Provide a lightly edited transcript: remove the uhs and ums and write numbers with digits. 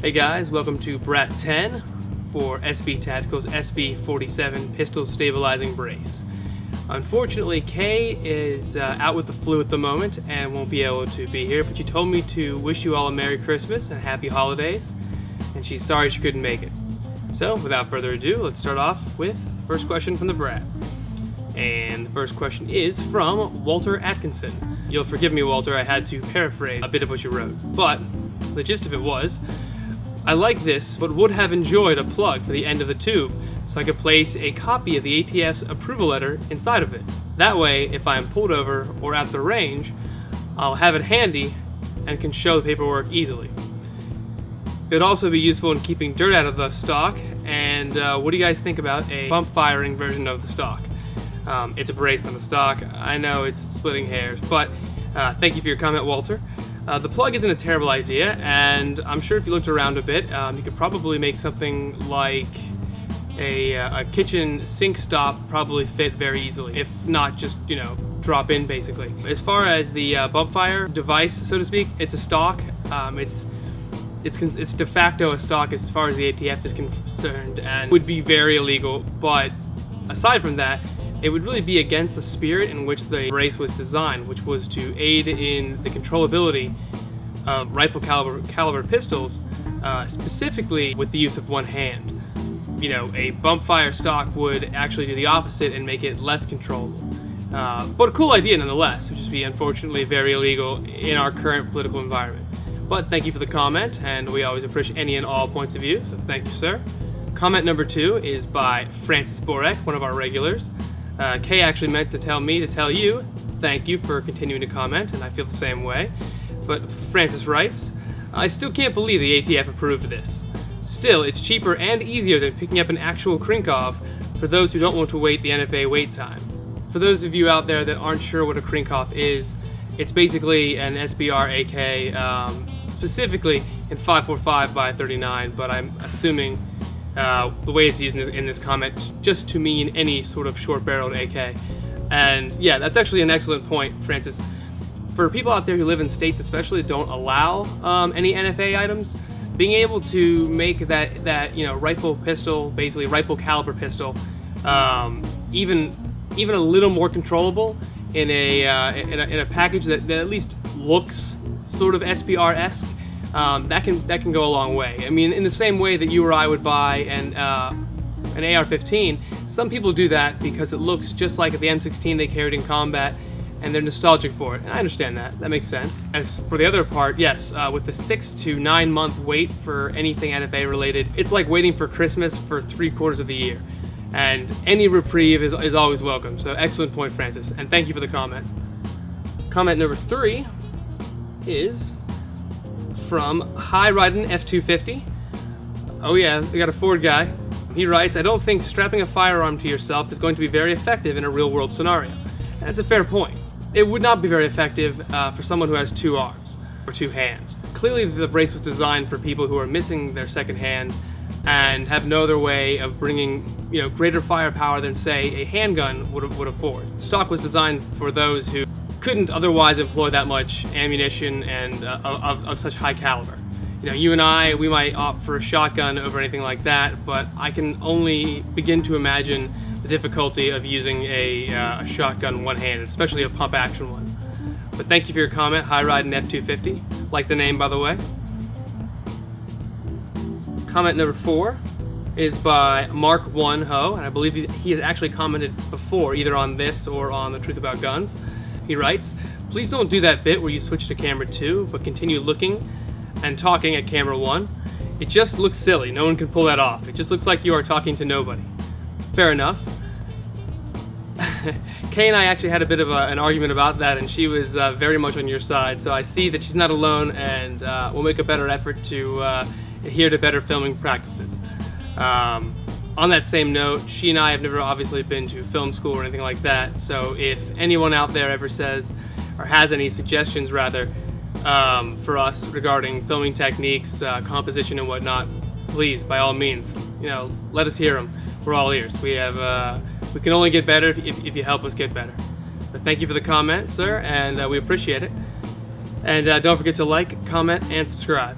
Hey guys, welcome to BRAT 10 for SB Tactical's SB-47 pistol stabilizing brace. Unfortunately, Kay is out with the flu at the moment and won't be able to be here, but she told me to wish you all a Merry Christmas and Happy Holidays, and she's sorry she couldn't make it. So, without further ado, let's start off with the first question from the BRAT. And the first question is from Walter Atkinson. You'll forgive me, Walter, I had to paraphrase a bit of what you wrote, but the gist of it was, I like this, but would have enjoyed a plug for the end of the tube so I could place a copy of the ATF's approval letter inside of it. That way, if I am pulled over or at the range, I'll have it handy and can show the paperwork easily. It would also be useful in keeping dirt out of the stock, and what do you guys think about a bump firing version of the stock? It's a brace on the stock. I know it's splitting hairs, but thank you for your comment, Walter. The plug isn't a terrible idea, and I'm sure if you looked around a bit, you could probably make something like a kitchen sink stop probably fit very easily, if not just, you know, drop in basically. As far as the bump fire device, so to speak, it's a stock. It's de facto a stock as far as the ATF is concerned, and would be very illegal, but aside from that, it would really be against the spirit in which the brace was designed, which was to aid in the controllability of rifle caliber pistols, specifically with the use of one hand. You know, a bump fire stock would actually do the opposite and make it less controllable. But a cool idea nonetheless, which would be unfortunately very illegal in our current political environment. But thank you for the comment, and we always appreciate any and all points of view, so thank you, sir. Comment number 2 is by Francis Borek, one of our regulars. Kay actually meant to tell me to tell you, thank you for continuing to comment, and I feel the same way. But Francis writes, I still can't believe the ATF approved this. Still, it's cheaper and easier than picking up an actual Krinkov for those who don't want to wait the NFA wait time. For those of you out there that aren't sure what a Krinkov is, it's basically an SBR AK, specifically in 5.45 by 39, but I'm assuming the way it's used in this comment just to mean any sort of short-barreled AK. And yeah, that's actually an excellent point, Francis. For people out there who live in states especially that don't allow any NFA items, being able to make that you know, rifle pistol, basically rifle caliber pistol, even a little more controllable in a package that at least looks sort of SBR-esque, that can go a long way. I mean, in the same way that you or I would buy an AR-15, some people do that because it looks just like the M16 they carried in combat, and they're nostalgic for it. And I understand that. That makes sense. As for the other part, yes, with the 6 to 9 month wait for anything NFA related, it's like waiting for Christmas for 3/4 of the year. And any reprieve is always welcome. So excellent point, Francis, and thank you for the comment. Comment number 3 is from High Riding F250. Oh yeah, we got a Ford guy. He writes, I don't think strapping a firearm to yourself is going to be very effective in a real world scenario. And that's a fair point. It would not be very effective for someone who has 2 arms or 2 hands. Clearly the brace was designed for people who are missing their second hand and have no other way of bringing, you know, greater firepower than, say, a handgun would afford. The stock was designed for those who couldn't otherwise employ that much ammunition and of such high caliber. You know, you and I, we might opt for a shotgun over anything like that, but I can only begin to imagine the difficulty of using a shotgun one-handed, especially a pump action one. But thank you for your comment, High Riding F250. Like the name, by the way. Comment number 4 is by Mark1Ho, and I believe he has actually commented before, either on this or on The Truth About Guns. He writes, please don't do that bit where you switch to camera 2, but continue looking and talking at camera 1. It just looks silly. No one can pull that off. It just looks like you are talking to nobody. Fair enough. Kay and I actually had a bit of an argument about that, and she was very much on your side, so I see that she's not alone, and we'll make a better effort to adhere to better filming practices. On that same note, she and I have never obviously been to film school or anything like that, so if anyone out there ever says, or has any suggestions rather, for us regarding filming techniques, composition and whatnot, please, by all means, you know, let us hear them. We're all ears. We can only get better if you help us get better. But thank you for the comment, sir, and we appreciate it. And don't forget to like, comment, and subscribe.